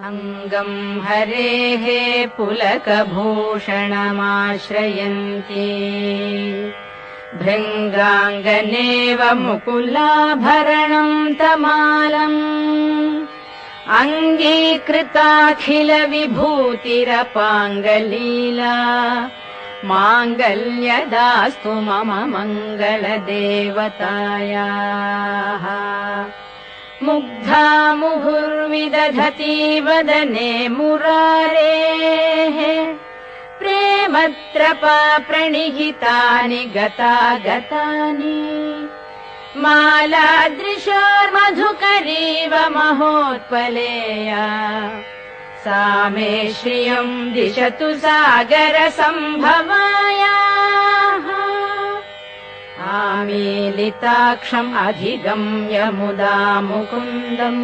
अङ्गम् हरेः पुलकभूषणमाश्रयन्ती भृङ्गाङ्गनेव मुकुलाभरणम् तमालम् अङ्गीकृताखिलविभूतिरपाङ्गलीला माङ्गल्यदास्तु मम मङ्गलदेवतायाः मुग्धा मुहुर्विदधती वदने मुरारेः प्रेमत्रपा प्रणिहितानि गतागतानि मालादृशोर्मधुकरीव महोत्पलेया सा मे श्रियम् दिशतु सागरसम्भवायाः आमीलिताक्षम् अधिगम्य मुदा मुकुन्दम्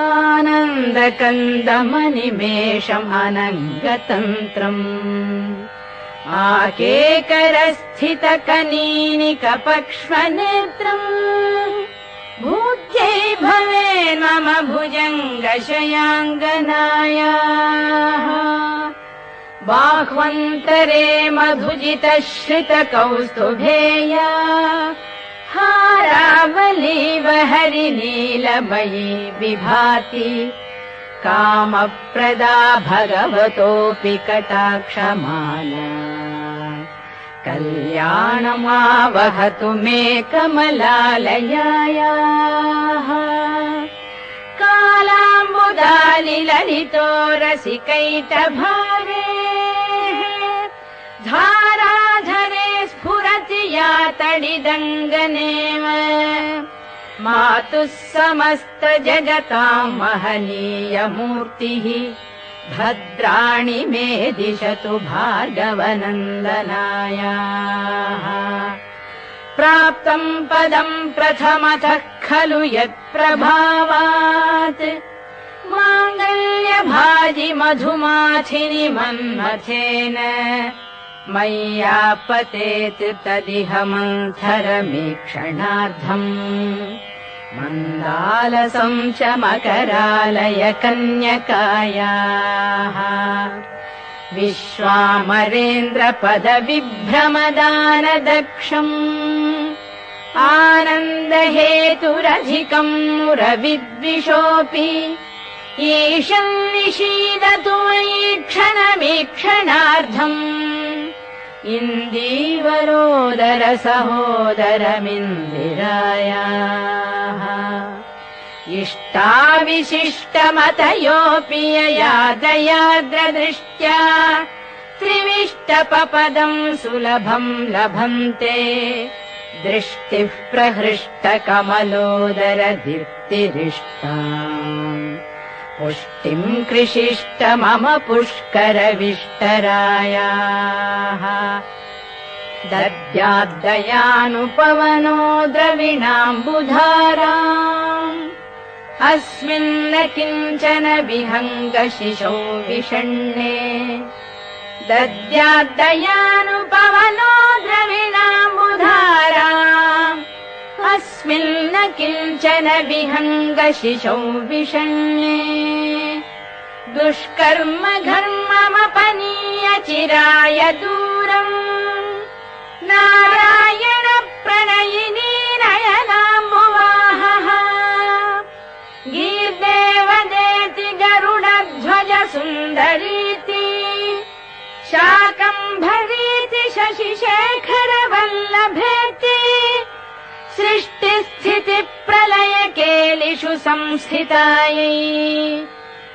आनन्दकन्दमनिमेषम् अनङ्गतन्त्रम् आकेकरस्थितकनीनिकपक्ष्मनेत्रम् भूत्यै भवेन्मम भुजङ्गशयाङ्गनायाः बाह्वन्तरे मधुजितश्रितकौस्तुभेया हारावलीव हरिनीलमयी विभाति कामप्रदा भगवतोऽपि कटाक्षमाला कल्याणमावहतु मे कमलालयायाः कालाम्बुदालिललितो रसिकैटभारे धाराधरे स्फुरति या तडिदङ्गनेव मातुः समस्तजगताम् महनीयमूर्तिः भद्राणि मे दिशतु भार्गवनन्दनायाः प्राप्तम् पदम् प्रथमतः खलु यत्प्रभावात् माङ्गल्यभाजि मधुमाथिनि मन्मथेन मय्यापतेत् तदिह मन्थरमीक्षणार्थम् मन्दालसम् च मकरालय कन्यकायाः विश्वामरेन्द्रपदविभ्रमदानदक्षम् आनन्दहेतुरधिकम् मुरविद्विषोऽपि ईशम् निषीदतु मयि क्षणमीक्षणार्थम् इन्दीवरोदर सहोदरमिन्दिरायाः इष्टाविशिष्टमतयोऽपि यया दयार्द्रदृष्ट्या त्रिविष्टपपदम् सुलभम् लभन्ते दृष्टिः प्रहृष्टकमलोदर दीप्तिरिष्टाम् पुष्टिम् कृषिष्ट मम पुष्करविष्टरायाः दद्याद्दयानुपवनो द्रविणाम्बुधाराम् अस्मिन्न किञ्चन विहङ्गशिशौ विषण्णे दद्याद्दयानुपवनो द्रविणाम्बुधाराम् अस्मिन्न किञ्चन विहङ्गशिशौ विषण्णे दुष्कर्म घर्ममपनीय चिराय दूरम् नारायण प्रणयिनी नयनाम्बुवाहः गीर्देवदेति गरुडध्वज सुन्दरीति शाकम्भरीति शशिशेखर वल्लभेति सृष्टिस्थितिप्रलयकेलिषु संस्थितायै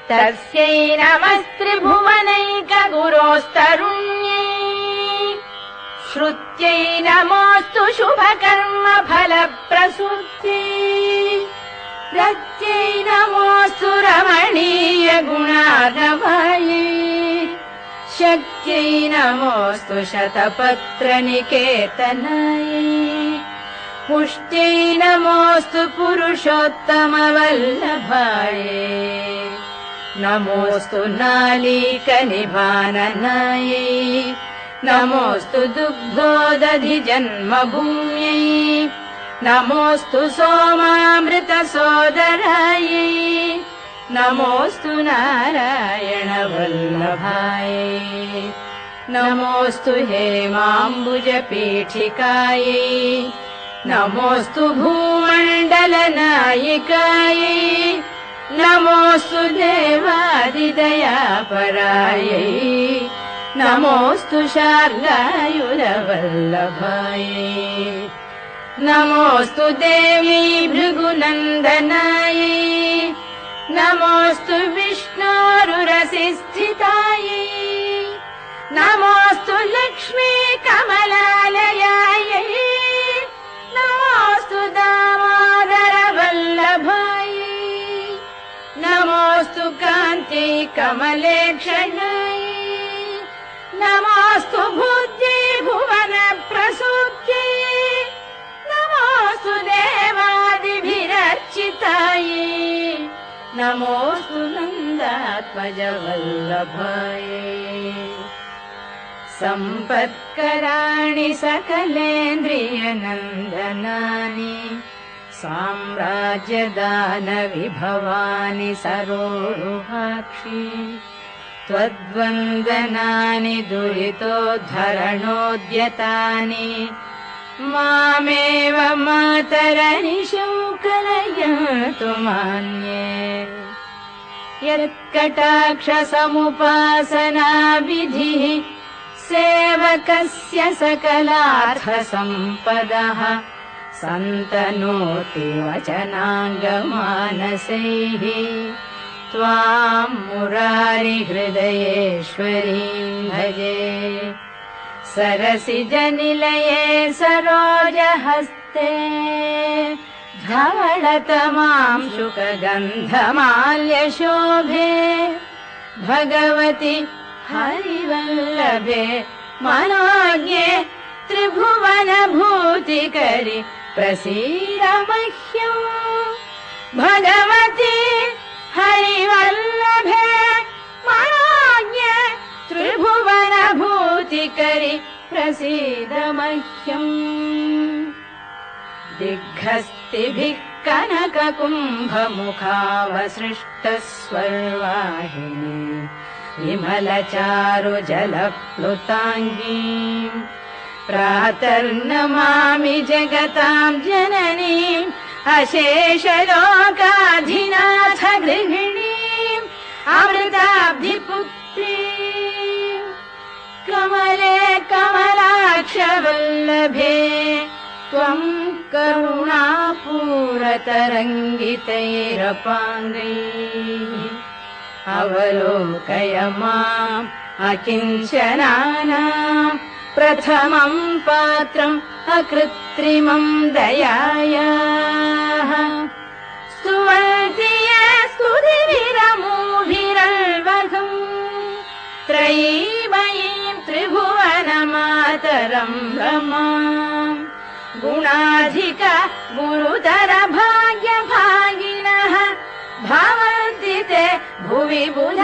तस्यै नमस्त्रिभुवनैकगुरोस्तरुण्यै श्रुत्यै नमोऽस्तु शुभकर्मफलप्रसूत्यै रत्यै नमोऽस्तु रमणीयगुणार्णवायै शक्त्यै नमोऽस्तु शतपत्रनिकेतनायै पुष्ट्यै नमोऽस्तु पुरुषोत्तमवल्लभायै नमोऽस्तु नालीकनिभाननायै नमोऽस्तु दुग्धोदधिजन्मभूम्यै नमोऽस्तु सोमामृतसोदरायै नमोऽस्तु नारायण वल्लभायै नमोऽस्तु हेमाम्बुज पीठिकायै नमोऽस्तु भूमण्डलनायिकायै नमोऽस्तु देवादिदयापरायै नमोऽस्तु शार्ङ्गायुधवल्लभायै नमोऽस्तु देवी भृगुनन्दनायै नमोऽस्तु विष्णोरुरसिस्थितायै नमोऽस्तु लक्ष्मी कमलालयायै नमोऽस्तु दामोदर वल्लभायै नमोऽस्तु कान्त्यै कमलेक्षणायै नमोऽस्तु बुद्धि भुवन प्रसूत्यै नमोऽस्तु देवादिभिरर्चितायै नमोऽस्तु नन्दात्मज वल्लभायै सम्पत्कराणि सकलेन्द्रियनन्दनानि साम्राज्यदानविभवानि सरोरुहाक्षि त्वद्वन्दनानि दुरितोद्धरणोद्यतानि मामेव मातरनिशौ कलयन्तु मान्ये यत्कटाक्षसमुपासनाविधिः सेवकस्य सकलार्थसम्पदः सन्तनोति वचनाङ्गमानसैः त्वाम् मुरारिहृदयेश्वरीम् भजे सरसिजनिलये सरोजहस्ते धवलतमाम् शुकगन्धमाल्यशोभे भगवति हरिवल्लभे मनोज्ञे त्रिभुवनभूतिकरि प्रसीद मह्यम् भगवति हरिवल्लभे मनोज्ञे त्रिभुवनभूतिकरि प्रसीद मह्यम् दिग्हस्तिभिः कनककुम्भमुखावसृष्टस्वर्वाहिनी विमलचारुजलप्लुताङ्गी प्रातर्नमामि जगताम् जननीम् अशेषलोकाधिनाथ गृहिणीम् अमृताब्धिपुत्रीम् कमले कमलाक्षवल्लभे त्वम् करुणापूरतरङ्गितैरपाङ्गैः अवलोकय माम् अकिञ्चनानाम् प्रथमम् पात्रम् अकृत्रिमम् दयायाः स्तुवन्ति ये स्तुतिभिरमूभिरल्वघम् त्रयीमयीम् त्रिभुवनमातरम् रमाम् गुणाधिक गुरुतर भाग्यभागिनः भवन्ति ते भुवि बुध